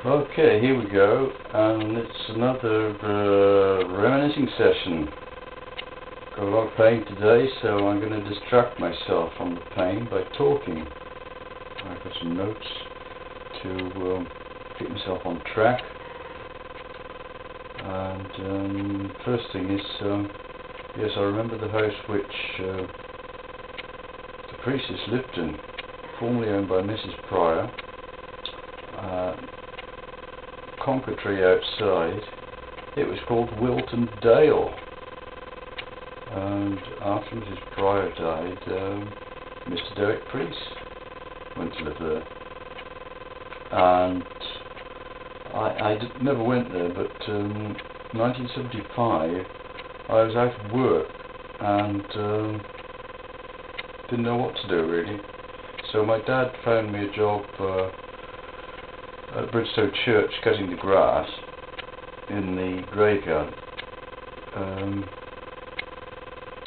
Okay, here we go, and it's another reminiscing session. Got a lot of pain today, so I'm going to distract myself from the pain by talking. I've got some notes to keep myself on track. And first thing is, yes, I remember the house which the priestess lived in, formerly owned by Mrs. Pryor. Conker tree outside. It was called Wilton Dale, and after Mrs. Pryor died, Mr. Derek Priest went to live there, and I never went there, but 1975 I was out of work and didn't know what to do really, so my dad found me a job at Bridgestow Church cutting the grass in the graveyard.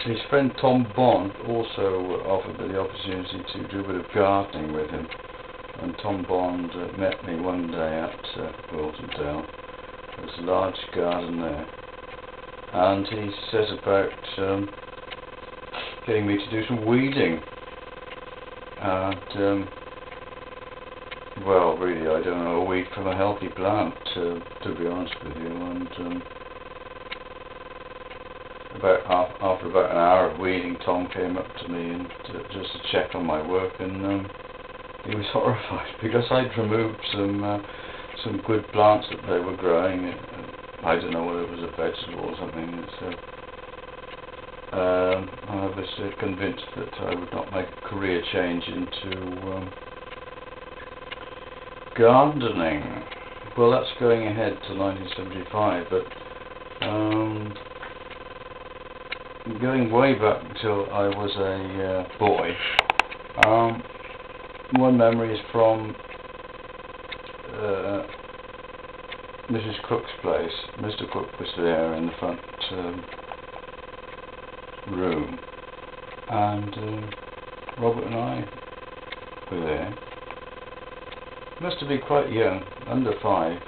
His friend Tom Bond also offered me the opportunity to do a bit of gardening with him, and Tom Bond met me one day at Wilton Dale. There was a large garden there, and he set about getting me to do some weeding. And well, really, I don't know a weed from a healthy plant, to be honest with you. And after about an hour of weeding, Tom came up to me and just to check on my work, and he was horrified because I'd removed some good plants that they were growing. I don't know whether it was a vegetable or something. I was convinced that I would not make a career change into gardening. Well, that's going ahead to 1975, but going way back until I was a boy, one memory is from Mrs. Cook's place. Mr. Cook was there in the front room, and Robert and I were there. Must have been quite young, under 5,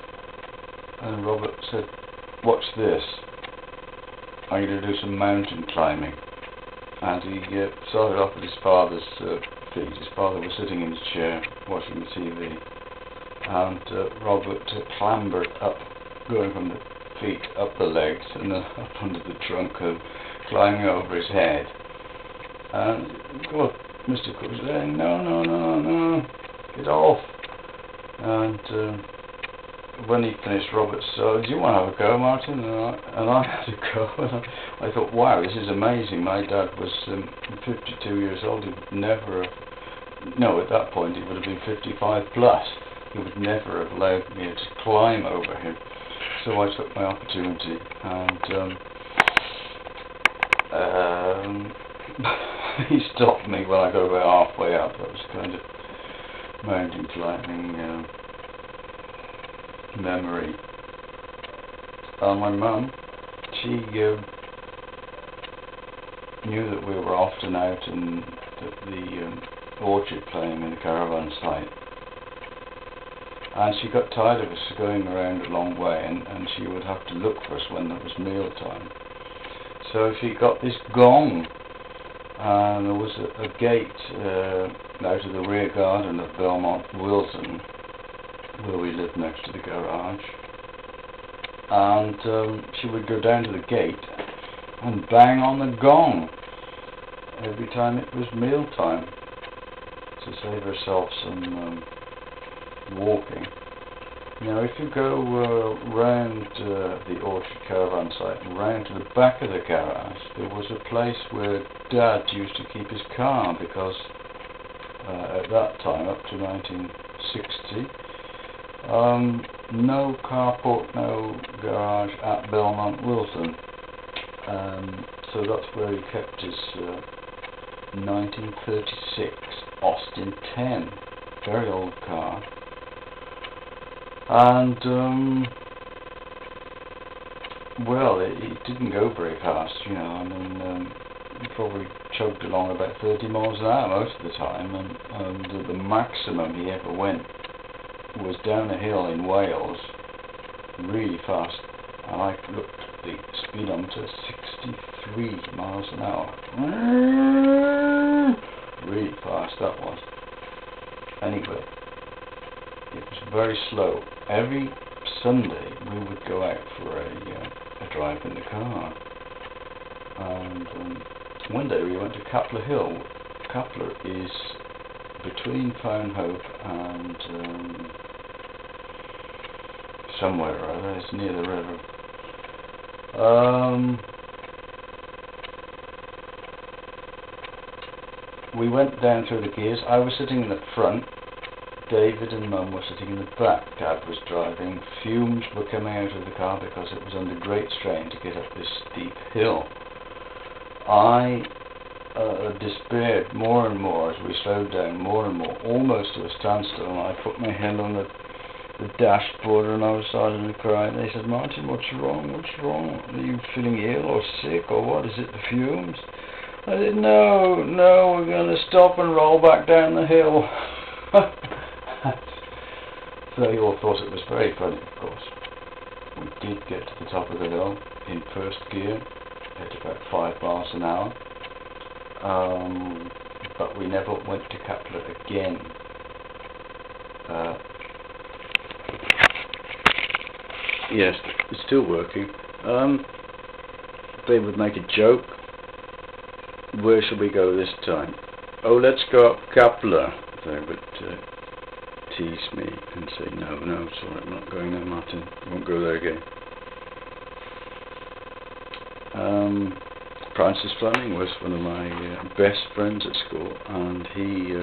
and Robert said, "Watch this, I'm going to do some mountain climbing." And he started off with his father's feet. His father was sitting in his chair watching the TV, and Robert clambered up, going from the feet up the legs and then up under the trunk and climbing over his head. And God, Mr. Cook was saying, no, get off. And when he finished, Robert said, "Do you want to have a go, Martin?" And I had a go. And I thought, wow, this is amazing. My dad was 52 years old. He would never have, no, at that point he would have been 55 plus. He would never have allowed me to climb over him. So I took my opportunity, and he stopped me when I got about halfway up. That was kind of mountain climbing memory. My mum, she knew that we were often out in the orchard playing in the caravan site, and she got tired of us going around a long way, and she would have to look for us when it was meal time. So she got this gong, and there was a gate out of the rear garden of Belmont Wilton, where we lived next to the garage, and she would go down to the gate and bang on the gong every time it was meal time to save herself some walking. Now, if you go round the orchard caravan site and round to the back of the garage, there was a place where Dad used to keep his car, because at that time, up to 1960, no carport, no garage at Belmont Wilton. So that's where he kept his 1936 Austin 10, very old car. And well, it didn't go very fast, you know. I mean, he probably chugged along about 30 miles an hour most of the time, and the maximum he ever went was down a hill in Wales, really fast, and I looked at the speedometer, 63 miles an hour. Really fast that was. Anyway, it was very slow. Every Sunday we would go out for a drive in the car, and one day we went to Capler Hill. Capler is between Fownhope and somewhere or other. It's near the river. We went down through the gears. I was sitting in the front. David and Mum were sitting in the back. Dad was driving. Fumes were coming out of the car because it was under great strain to get up this steep hill. I despaired more and more as we slowed down more and more, almost to a standstill, and I put my hand on the dashboard and I was starting to cry. And they said, "Martin, what's wrong? What's wrong? Are you feeling ill or sick or what? Is it the fumes?" I said, no, we're going to stop and roll back down the hill. So they all thought it was very funny, of course. We did get to the top of the hill in first gear at about 5 miles an hour. But we never went to Capler again. Yes, it's still working. They would make a joke. Where shall we go this time? Oh, let's go up Capler. They would tease me and say, no, sorry, I'm not going there, Martin. I won't go there again. Francis Fleming was one of my best friends at school, and he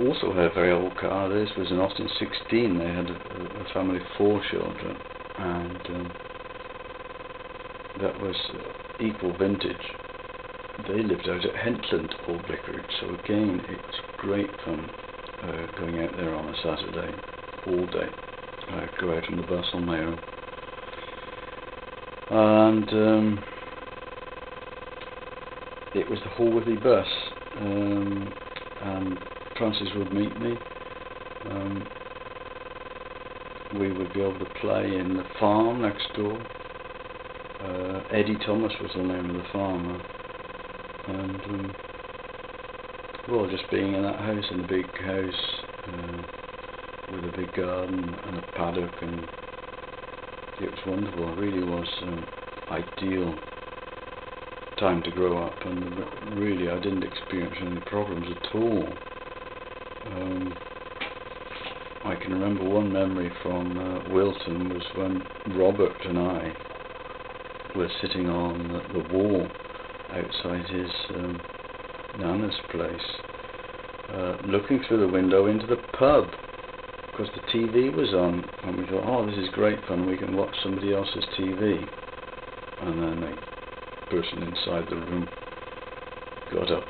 also had a very old car. This was an Austin 16. They had a family of 4 children, and that was equal vintage. They lived out at Hentland Old Vicarage, so again it was great fun going out there on a Saturday all day. I'd go out on the bus on my own, and it was the Holworthy bus, and Francis would meet me. We would be able to play in the farm next door. Eddie Thomas was the name of the farmer, and well, just being in that house, in a big house with a big garden and a paddock, and it was wonderful. It really was ideal time to grow up, and really I didn't experience any problems at all. I can remember one memory from Wilton was when Robert and I were sitting on the wall outside his Nana's place, looking through the window into the pub, because the TV was on, and we thought, oh, this is great fun, we can watch somebody else's TV. And then the person inside the room got up,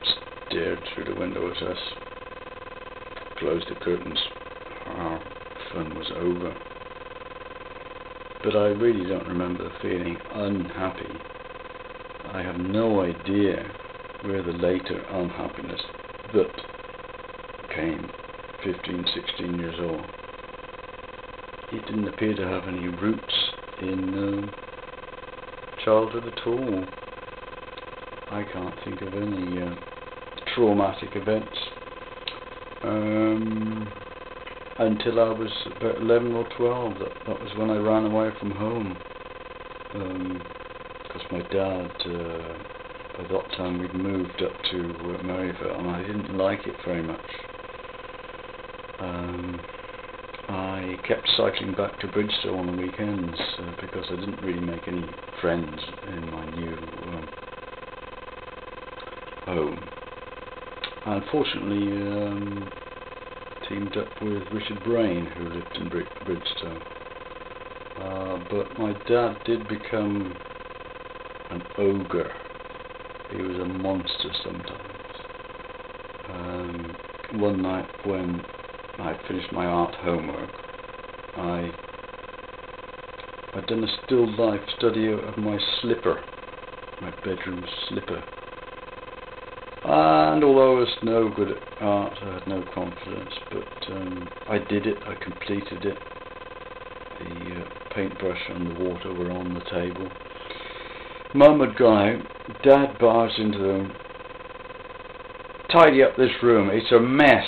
stared through the window at us, closed the curtains. Our fun was over. But I really don't remember feeling unhappy. I have no idea where the later unhappiness that came 15, 16 years old. It didn't appear to have any roots in childhood at all. I can't think of any traumatic events until I was about 11 or 12. That was when I ran away from home, because my dad, by that time we'd moved up to Maryville, and I didn't like it very much. I kept cycling back to Bridgestone on the weekends because I didn't really make any friends in my new home. Unfortunately, teamed up with Richard Brain, who lived in Bridgestone. But my dad did become an ogre. He was a monster sometimes. One night when I finished my art homework, I'd done a still life study of my slipper, my bedroom slipper, And although I was no good at art, I had no confidence, but I did it, I completed it. The paintbrush and the water were on the table. Mum had gone out. Dad barged into the room. Tidy up this room, it's a mess.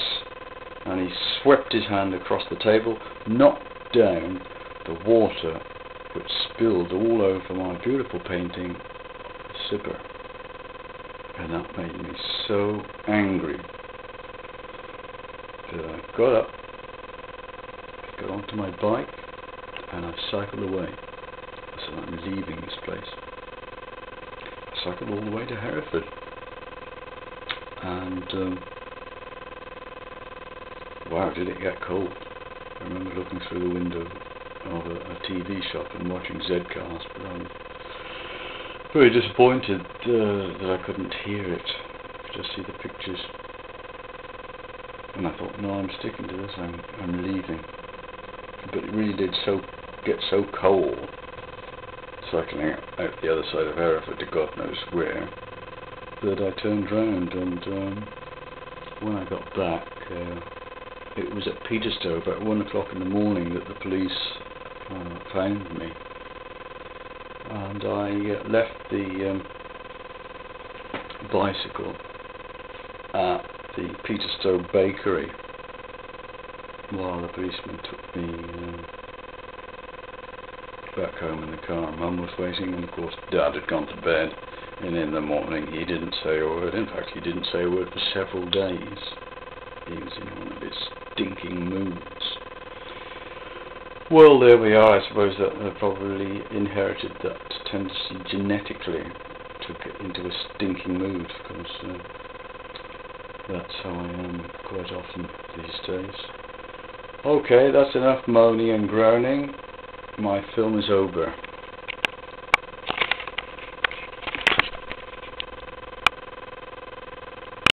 And he swept his hand across the table, knocked down the water, which spilled all over my beautiful painting, Cibber. And that made me so angry that I got up, I got onto my bike, and I cycled away. I said, I'm leaving this place. I cycled all the way to Hereford. And wow, did it get cold. I remember looking through the window of a TV shop and watching Zcast, but I was very disappointed that I couldn't hear it. I could just see the pictures. And I thought, no, I'm sticking to this, I'm leaving. But it really did get so cold, cycling out the other side of Hereford to God knows where, that I turned round, and when I got back, it was at Peterstowe about 1 o'clock in the morning that the police found me. And I left the bicycle at the Peterstowe bakery while the policeman took me back home in the car. Mum was waiting, and of course Dad had gone to bed, and in the morning he didn't say a word. In fact, he didn't say a word for several days. He was in one of his stinking moods. Well, there we are. I suppose that I probably inherited that tendency genetically to get into a stinking mood, because that's how I am quite often these days. Okay, that's enough moaning and groaning. My film is over.